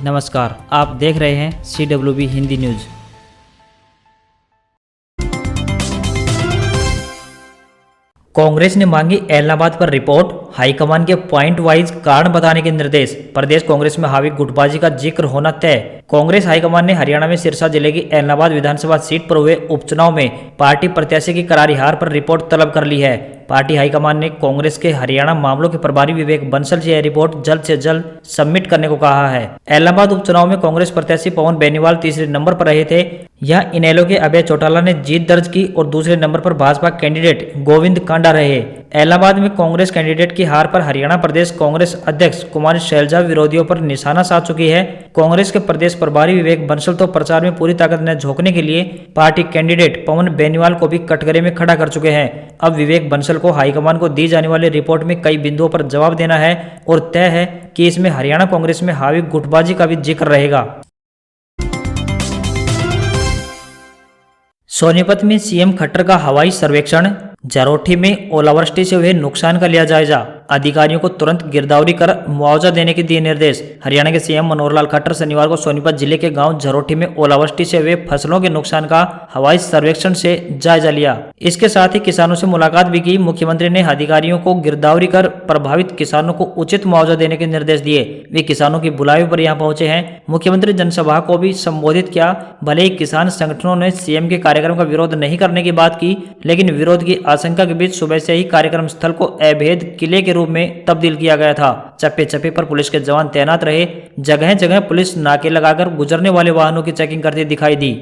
नमस्कार, आप देख रहे हैं CWB हिंदी न्यूज। कांग्रेस ने मांगी एलनाबाद पर रिपोर्ट, हाईकमान के पॉइंट वाइज कारण बताने के निर्देश। प्रदेश कांग्रेस में हावी गुटबाजी का जिक्र होना तय। कांग्रेस हाईकमान ने हरियाणा में सिरसा जिले की एलनाबाद विधानसभा सीट पर हुए उपचुनाव में पार्टी प्रत्याशी की करारी हार पर रिपोर्ट तलब कर ली है। पार्टी हाईकमान ने कांग्रेस के हरियाणा मामलों के प्रभारी विवेक बंसल से यह रिपोर्ट जल्द से जल्द सबमिट करने को कहा है। एलनाबाद उपचुनाव में कांग्रेस प्रत्याशी पवन बेनीवाल तीसरे नंबर पर रहे थे। यह इनेलो के अभय चौटाला ने जीत दर्ज की और दूसरे नंबर पर भाजपा कैंडिडेट गोविंद कांडा रहे। एलनाबाद में कांग्रेस कैंडिडेट की हार पर हरियाणा प्रदेश कांग्रेस अध्यक्ष कुमारी शैलजा विरोधियों पर निशाना साध चुकी है। कांग्रेस के प्रदेश प्रभारी विवेक बंसल तो प्रचार में पूरी ताकत न झोंकने के लिए पार्टी कैंडिडेट पवन बेनीवाल को भी कटघरे में खड़ा कर चुके हैं। अब विवेक बंसल को हाईकमान को दी जाने वाली रिपोर्ट में कई बिंदुओं पर जवाब देना है और तय है कि इसमें हरियाणा कांग्रेस में हावी गुटबाजी का भी जिक्र रहेगा। सोनीपत में सीएम खट्टर का हवाई सर्वेक्षण, जरोठी में ओलावृष्टि से हुए नुकसान का लिया जायजा। अधिकारियों को तुरंत गिरदावरी कर मुआवजा देने के दिए निर्देश। हरियाणा के सीएम मनोहर लाल खट्टर शनिवार को सोनीपत जिले के गांव जरोठी में ओलावृष्टि से हुए फसलों के नुकसान का हवाई सर्वेक्षण से जायजा लिया। इसके साथ ही किसानों से मुलाकात भी की। मुख्यमंत्री ने अधिकारियों को गिरदावरी कर प्रभावित किसानों को उचित मुआवजा देने के निर्देश दिए। वे किसानों की बुलावे पर यहाँ पहुंचे हैं। मुख्यमंत्री जनसभा को भी संबोधित किया। भले ही किसान संगठनों ने सीएम के कार्यक्रम का विरोध नहीं करने की बात की, लेकिन विरोध की आशंका के बीच सुबह से ही कार्यक्रम स्थल को अवैध किले के रूप में तब्दील किया गया था। चप्पे चप्पे पर पुलिस के जवान तैनात रहे। जगह जगह पुलिस नाके लगाकर गुजरने वाले वाहनों की चेकिंग करती दिखाई दी।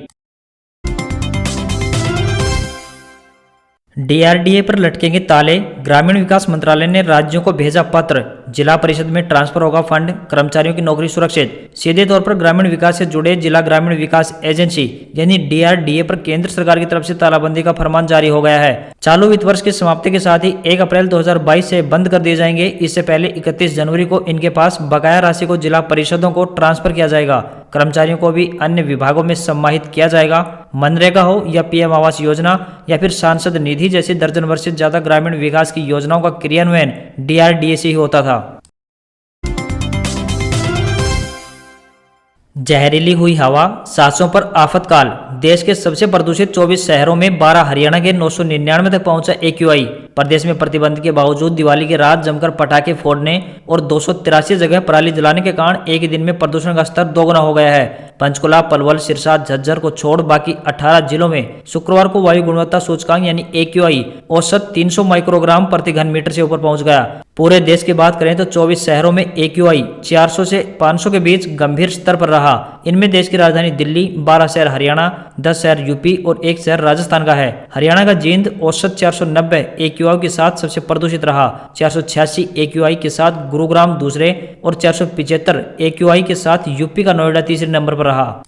डीआरडीए पर लटकेंगे ताले, ग्रामीण विकास मंत्रालय ने राज्यों को भेजा पत्र। जिला परिषद में ट्रांसफर होगा फंड, कर्मचारियों की नौकरी सुरक्षित। सीधे तौर पर ग्रामीण विकास से जुड़े जिला ग्रामीण विकास एजेंसी यानी डीआरडीए पर केंद्र सरकार की तरफ से तालाबंदी का फरमान जारी हो गया है। चालू वित्त वर्ष की समाप्ति के साथ ही 1 अप्रैल 2022 से बंद कर दिए जाएंगे। इससे पहले 31 जनवरी को इनके पास बकाया राशि को जिला परिषदों को ट्रांसफर किया जाएगा। कर्मचारियों को भी अन्य विभागों में सम्मानित किया जाएगा। मनरेगा हो या पीएम आवास योजना या फिर सांसद निधि जैसी दर्जन वर्ष से ज्यादा ग्रामीण विकास की योजनाओं का क्रियान्वयन डीआरडीए से ही होता था। जहरीली हुई हवा, सांसों पर आफतकाल। देश के सबसे प्रदूषित 24 शहरों में 12 हरियाणा के 999 तक पहुंचा AQI। प्रदेश में प्रतिबंध के बावजूद दिवाली की रात जमकर पटाखे फोड़ने और 283 जगह पराली जलाने के कारण एक ही दिन में प्रदूषण का स्तर दोगुना हो गया है। पंचकुला, पलवल, सिरसा, झज्जर को छोड़ बाकी 18 जिलों में शुक्रवार को वायु गुणवत्ता सूचकांक यानी AQI औसत 300 माइक्रोग्राम प्रति घन मीटर से ऊपर पहुंच गया। पूरे देश की बात करें तो 24 शहरों में AQI 400 से 500 के बीच गंभीर स्तर पर रहा। इनमें देश की राजधानी दिल्ली, 12 शहर हरियाणा, 10 शहर यूपी और 1 शहर राजस्थान का है। हरियाणा का जींद औसत 490 AQI के साथ सबसे प्रदूषित रहा। 486 AQI के साथ गुरुग्राम दूसरे और 475 AQI के साथ यूपी का नोएडा तीसरे नंबर पर रहा।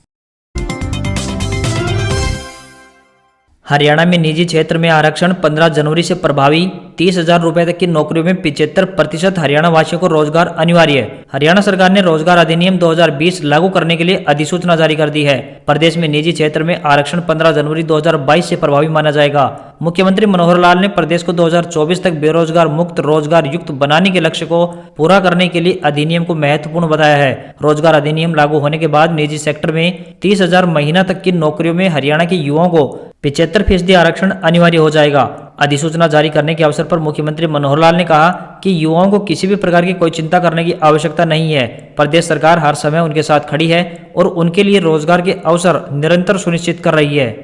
हरियाणा में निजी क्षेत्र में आरक्षण 15 जनवरी से प्रभावी। 30,000 रुपए तक की नौकरियों में 75% हरियाणा वासियों को रोजगार अनिवार्य है। हरियाणा सरकार ने रोजगार अधिनियम 2020 लागू करने के लिए अधिसूचना जारी कर दी है। प्रदेश में निजी क्षेत्र में आरक्षण 15 जनवरी 2022 से प्रभावी माना जाएगा। मुख्यमंत्री मनोहर लाल ने प्रदेश को 2024 तक बेरोजगार मुक्त रोजगार युक्त बनाने के लक्ष्य को पूरा करने के लिए अधिनियम को महत्वपूर्ण बताया है। रोजगार अधिनियम लागू होने के बाद निजी सेक्टर में 30,000 महीना तक की नौकरियों में हरियाणा के युवाओं को 75% आरक्षण अनिवार्य हो जाएगा। अधिसूचना जारी करने के अवसर पर मुख्यमंत्री मनोहर लाल ने कहा कि युवाओं को किसी भी प्रकार की कोई चिंता करने की आवश्यकता नहीं है। प्रदेश सरकार हर समय उनके साथ खड़ी है और उनके लिए रोजगार के अवसर निरंतर सुनिश्चित कर रही है।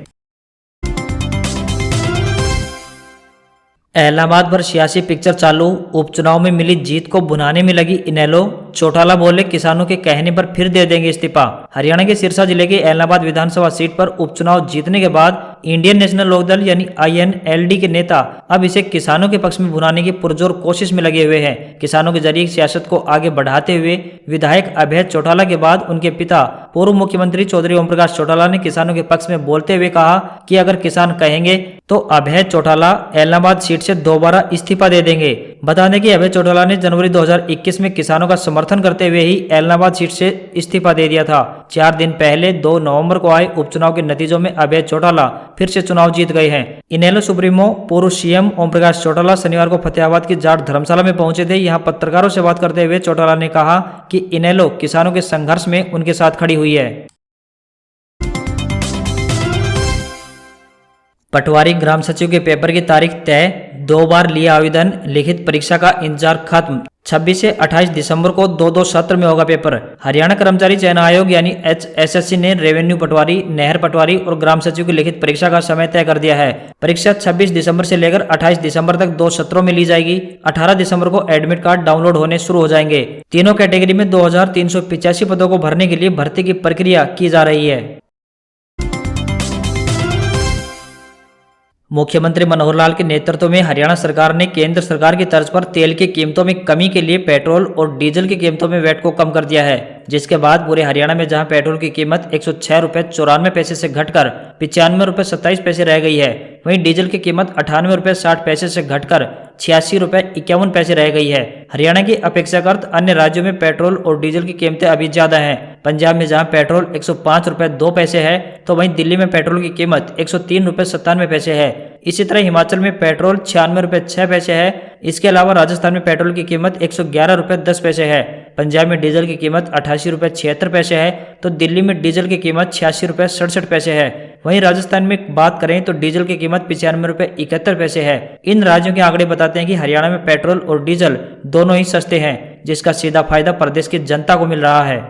इलाहाबाद पर सियासी पिक्चर चालू, उपचुनाव में मिली जीत को भुनाने में लगी इनेलो। चौटाला बोले किसानों के कहने पर फिर दे देंगे इस्तीफा। हरियाणा के सिरसा जिले के इलाहाबाद विधानसभा सीट पर उपचुनाव जीतने के बाद इंडियन नेशनल लोकदल यानी INLD के नेता अब इसे किसानों के पक्ष में भुनाने की पुरजोर कोशिश में लगे हुए हैं। किसानों के जरिए सियासत को आगे बढ़ाते हुए विधायक अभय चौटाला के बाद उनके पिता पूर्व मुख्यमंत्री चौधरी ओम प्रकाश चौटाला ने किसानों के पक्ष में बोलते हुए कहा कि अगर किसान कहेंगे तो अभय चौटाला इलाहाबाद सीट से दोबारा इस्तीफा दे देंगे। बता दें कि अभय चौटाला ने जनवरी 2021 में किसानों का समर्थन करते हुए ही ऐलनाबाद सीट से इस्तीफा दे दिया था। 4 दिन पहले 2 नवंबर को आए उपचुनाव के नतीजों में अभय चौटाला फिर से चुनाव जीत गए हैं। इनेलो सुप्रीमो पूर्व सीएम ओम प्रकाश चौटाला शनिवार को फतेहाबाद की जाट धर्मशाला में पहुंचे थे। यहां पत्रकारों से बात करते हुए चौटाला ने कहा कि इनेलो किसानों के संघर्ष में उनके साथ खड़ी हुई है। पटवारी ग्राम सचिव के पेपर की तारीख तय, 2 बार लिया आवेदन, लिखित परीक्षा का इंतजार खत्म। 26 से 28 दिसंबर को 2-2 सत्र में होगा पेपर। हरियाणा कर्मचारी चयन आयोग यानी HSSC ने रेवेन्यू पटवारी, नहर पटवारी और ग्राम सचिव की लिखित परीक्षा का समय तय कर दिया है। परीक्षा 26 दिसंबर से लेकर 28 दिसंबर तक 2 सत्रों में ली जाएगी। 18 दिसंबर को एडमिट कार्ड डाउनलोड होने शुरू हो जाएंगे। तीनों कैटेगरी में 2385 पदों को भरने के लिए भर्ती की प्रक्रिया की जा रही है। मुख्यमंत्री मनोहर लाल के नेतृत्व में हरियाणा सरकार ने केंद्र सरकार की तर्ज पर तेल की कीमतों में कमी के लिए पेट्रोल और डीजल की कीमतों में वैट को कम कर दिया है, जिसके बाद पूरे हरियाणा में जहां पेट्रोल की कीमत 106 रुपये 94 पैसे से घटकर 95 रुपये 27 पैसे रह गई है, वहीं डीजल की कीमत 98 रुपये 60 पैसे से घटकर 86 रुपये 51 पैसे रह गई है। हरियाणा की अपेक्षाकृत अन्य राज्यों में पेट्रोल और डीजल की कीमतें अभी ज्यादा हैं। पंजाब में जहां पेट्रोल 105 रुपये 2 पैसे है, तो वहीं दिल्ली में पेट्रोल की कीमत 103 रुपये 97 पैसे है। इसी तरह हिमाचल में पेट्रोल 96 रुपये 6 पैसे है। इसके अलावा राजस्थान में पेट्रोल की कीमत 111 रुपये 10 पैसे है। पंजाब में डीजल की कीमत 88 रुपये 76 पैसे है, तो दिल्ली में डीजल की कीमत 86 रुपये 67 पैसे है। वहीं राजस्थान में बात करें तो डीजल की कीमत 95 रुपये 71 पैसे है। इन राज्यों के आंकड़े बताते हैं कि हरियाणा में पेट्रोल और डीजल दोनों ही सस्ते हैं, जिसका सीधा फायदा प्रदेश की जनता को मिल रहा है।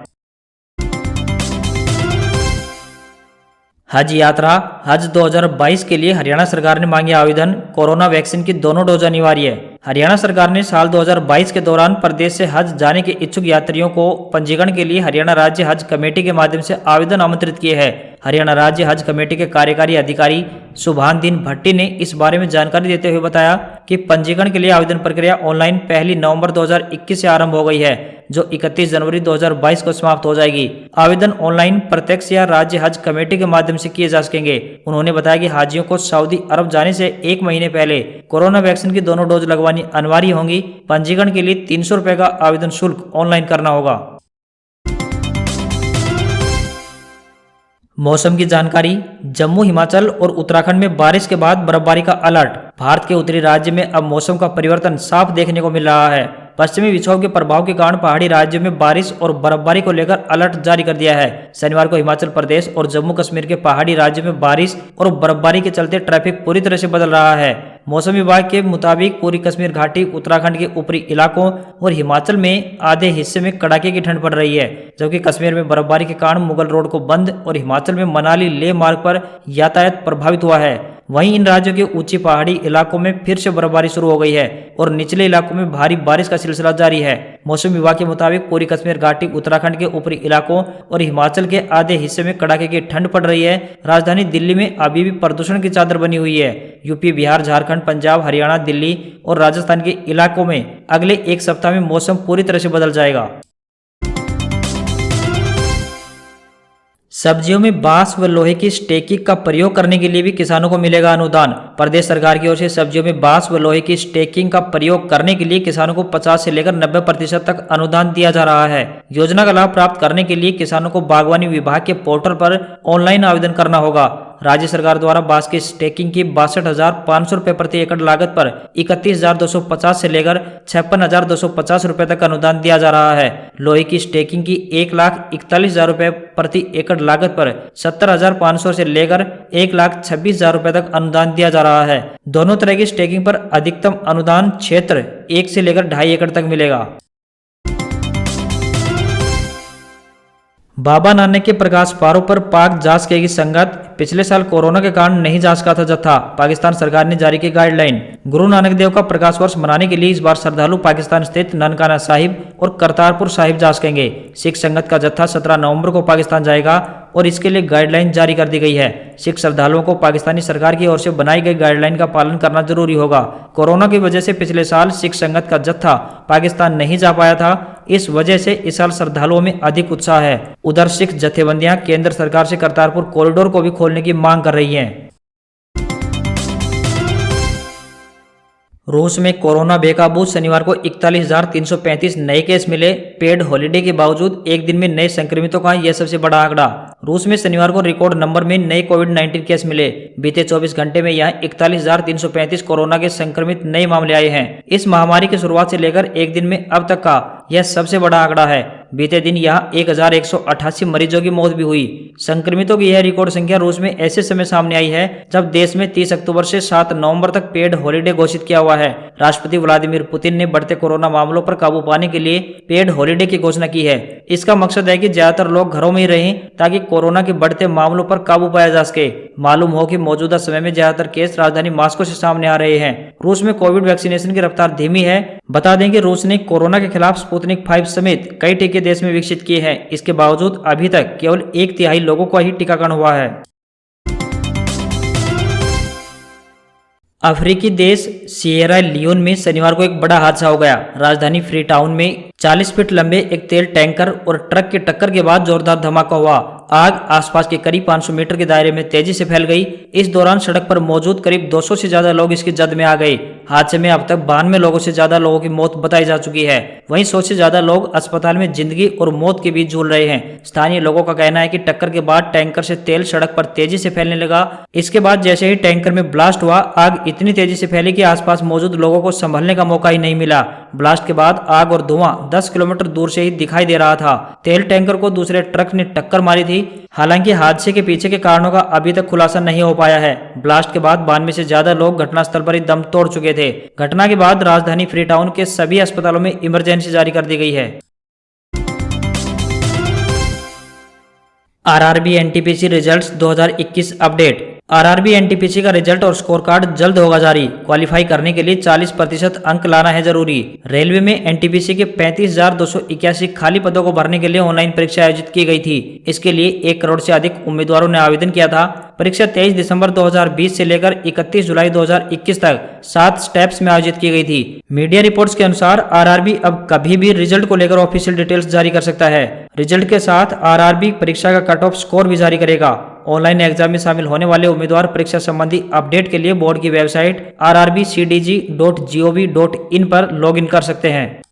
हज यात्रा हज 2022 के लिए हरियाणा सरकार ने मांगे आवेदन। कोरोना वैक्सीन की दोनों डोज अनिवार्य है। हरियाणा सरकार ने साल 2022 के दौरान प्रदेश से हज जाने के इच्छुक यात्रियों को पंजीकरण के लिए हरियाणा राज्य हज कमेटी के माध्यम से आवेदन आमंत्रित किए हैं। हरियाणा राज्य हज कमेटी के कार्यकारी अधिकारी सुभानदीन भट्टी ने इस बारे में जानकारी देते हुए बताया कि पंजीकरण के लिए आवेदन प्रक्रिया ऑनलाइन 1 नवंबर 2021 से आरंभ हो गई है, जो 31 जनवरी 2022 को समाप्त हो जाएगी। आवेदन ऑनलाइन, प्रत्यक्ष या राज्य हज कमेटी के माध्यम से किए जा सकेंगे। उन्होंने बताया कि हाजियों को सऊदी अरब जाने से 1 महीने पहले कोरोना वैक्सीन की दोनों डोज लगवानी अनिवार्य होंगी। पंजीकरण के लिए 300 रुपए का आवेदन शुल्क ऑनलाइन करना होगा। मौसम की जानकारी। जम्मू, हिमाचल और उत्तराखंड में बारिश के बाद बर्फबारी का अलर्ट। भारत के उत्तरी राज्य में अब मौसम का परिवर्तन साफ देखने को मिल रहा है। पश्चिमी विक्षोभ के प्रभाव के कारण पहाड़ी राज्यों में बारिश और बर्फबारी को लेकर अलर्ट जारी कर दिया है। शनिवार को हिमाचल प्रदेश और जम्मू कश्मीर के पहाड़ी राज्यों में बारिश और बर्फबारी के चलते ट्रैफिक पूरी तरह से बदल रहा है। मौसम विभाग के मुताबिक पूरी कश्मीर घाटी, उत्तराखंड के ऊपरी इलाकों और हिमाचल में आधे हिस्से में कड़ाके की ठंड पड़ रही है, जबकि कश्मीर में बर्फबारी के कारण मुगल रोड को बंद और हिमाचल में मनाली लेह मार्ग पर यातायात प्रभावित हुआ है। वहीं इन राज्यों के ऊंची पहाड़ी इलाकों में फिर से बर्फबारी शुरू हो गई है और निचले इलाकों में भारी बारिश का सिलसिला जारी है। मौसम विभाग के मुताबिक पूरी कश्मीर घाटी, उत्तराखंड के ऊपरी इलाकों और हिमाचल के आधे हिस्से में कड़ाके की ठंड पड़ रही है। राजधानी दिल्ली में अभी भी प्रदूषण की चादर बनी हुई है। यूपी, बिहार, झारखंड, पंजाब, हरियाणा, दिल्ली और राजस्थान के इलाकों में अगले 1 सप्ताह में मौसम पूरी तरह से बदल जाएगा। सब्जियों में बांस व लोहे की स्टैकिंग का प्रयोग करने के लिए भी किसानों को मिलेगा अनुदान। प्रदेश सरकार की ओर से सब्जियों में बांस व लोहे की स्टैकिंग का प्रयोग करने के लिए किसानों को 50 से लेकर 90% तक अनुदान दिया जा रहा है। योजना का लाभ प्राप्त करने के लिए किसानों को बागवानी विभाग के पोर्टल पर ऑनलाइन आवेदन करना होगा। राज्य सरकार द्वारा बांस की स्टैकिंग की 62,500 रुपये प्रति एकड़ लागत पर 31,250 से लेकर 56,250 रुपये तक अनुदान दिया जा रहा है। लोहे की स्टैकिंग की 1,41,000 रुपये प्रति एकड़ लागत पर 70,500 से लेकर 1,26,000 रुपये तक अनुदान दिया जा रहा है। दोनों तरह की स्टैकिंग पर अधिकतम अनुदान क्षेत्र 1 से लेकर 2.5 एकड़ तक मिलेगा। बाबा नानक के प्रकाश पर्व पर पाक जांच करेगी संगत। पिछले साल कोरोना के कारण नहीं जा सका था जत्था। पाकिस्तान सरकार ने जारी की गाइडलाइन। गुरु नानक देव का प्रकाश वर्ष मनाने के लिए इस बार श्रद्धालु पाकिस्तान स्थित ननकाना साहिब और करतारपुर साहिब जा सकेंगे। सिख संगत का जत्था 17 नवंबर को पाकिस्तान जाएगा और इसके लिए गाइडलाइन जारी कर दी गई है। सिख श्रद्धालुओं को पाकिस्तानी सरकार की ओर से बनाई गई गाइडलाइन का पालन करना जरूरी होगा। कोरोना की वजह से पिछले साल सिख संगत का जत्था पाकिस्तान नहीं जा पाया था। इस वजह से इस साल श्रद्धालुओं में अधिक उत्साह है। उधर सिख जथेबंदियां केंद्र सरकार से करतारपुर कॉरिडोर को भी खोलने की मांग कर रही हैं। रूस में कोरोना बेकाबू, शनिवार को 41,335 नए केस मिले। पेड हॉलिडे के बावजूद एक दिन में नए संक्रमितों का यह सबसे बड़ा आंकड़ा। रूस में शनिवार को रिकॉर्ड नंबर में नए कोविड-19 केस मिले। बीते 24 घंटे में यहां 41,335 कोरोना के संक्रमित नए मामले आए हैं। इस महामारी की शुरुआत से लेकर एक दिन में अब तक का यह सबसे बड़ा आंकड़ा है। बीते दिन यहां 1,188 मरीजों की मौत भी हुई। संक्रमितों की यह रिकॉर्ड संख्या रूस में ऐसे समय सामने आई है जब देश में 30 अक्टूबर से 7 नवंबर तक पेड हॉलिडे घोषित किया हुआ है। राष्ट्रपति व्लादिमीर पुतिन ने बढ़ते कोरोना मामलों पर काबू पाने के लिए पेड हॉलिडे की घोषणा की है। इसका मकसद है कि ज्यादातर लोग घरों में ही रहें ताकि कोरोना के बढ़ते मामलों पर काबू पाया जा सके। मालूम हो कि मौजूदा समय में ज्यादातर केस राजधानी मॉस्को से सामने आ रहे हैं। रूस में कोविड वैक्सीनेशन की रफ्तार धीमी है। बता दें कि रूस ने कोरोना के खिलाफ स्पुतनिक 5 समेत कई टीके देश में विकसित किए हैं। इसके बावजूद अभी तक केवल 1/3 लोगों का ही टीकाकरण हुआ है। अफ्रीकी देश सिएरा लियोन में शनिवार को एक बड़ा हादसा हो गया। राजधानी फ्री टाउन में 40 फीट लंबे एक तेल टैंकर और ट्रक की टक्कर के बाद जोरदार धमाका हुआ। आग आसपास के करीब 500 मीटर के दायरे में तेजी से फैल गई। इस दौरान सड़क पर मौजूद करीब 200 से ज्यादा लोग इसकी जद में आ गए। हादसे में अब तक 92 लोगों से ज्यादा लोगों की मौत बताई जा चुकी है। वहीं 100 से ज्यादा लोग अस्पताल में जिंदगी और मौत के बीच झूल रहे हैं। स्थानीय लोगों का कहना है कि टक्कर के बाद टैंकर से तेल सड़क पर तेजी से फैलने लगा। इसके बाद जैसे ही टैंकर में ब्लास्ट हुआ, आग इतनी तेजी से फैली कि आसपास मौजूद लोगों को संभलने का मौका ही नहीं मिला। ब्लास्ट के बाद आग और धुआं 10 किलोमीटर दूर से ही दिखाई दे रहा था। तेल टैंकर को दूसरे ट्रक ने टक्कर मारी थी। हालांकि हादसे के पीछे के कारणों का अभी तक खुलासा नहीं हो पाया है। ब्लास्ट के बाद 92 से ज्यादा लोग घटनास्थल पर ही दम तोड़ चुके थे। घटना के बाद राजधानी फ्री टाउन के सभी अस्पतालों में इमरजेंसी जारी कर दी गई है। RRB NTPC results 2021 update. RRB NTPC का रिजल्ट और स्कोर कार्ड जल्द होगा जारी। क्वालिफाई करने के लिए 40% अंक लाना है जरूरी। रेलवे में एनटीपीसी के 35,281 खाली पदों को भरने के लिए ऑनलाइन परीक्षा आयोजित की गई थी। इसके लिए 1 करोड़ से अधिक उम्मीदवारों ने आवेदन किया था। परीक्षा 23 दिसंबर 2020 से लेकर 31 जुलाई 2021 तक 7 स्टेप्स में आयोजित की गई थी। मीडिया रिपोर्ट्स के अनुसार आरआरबी अब कभी भी रिजल्ट को लेकर ऑफिशियल डिटेल्स जारी कर सकता है। रिजल्ट के साथ आरआरबी परीक्षा का कट ऑफ स्कोर भी जारी करेगा। ऑनलाइन एग्जाम में शामिल होने वाले उम्मीदवार परीक्षा संबंधी अपडेट के लिए बोर्ड की वेबसाइट rrbcdg.gov.in पर लॉगिन कर सकते हैं।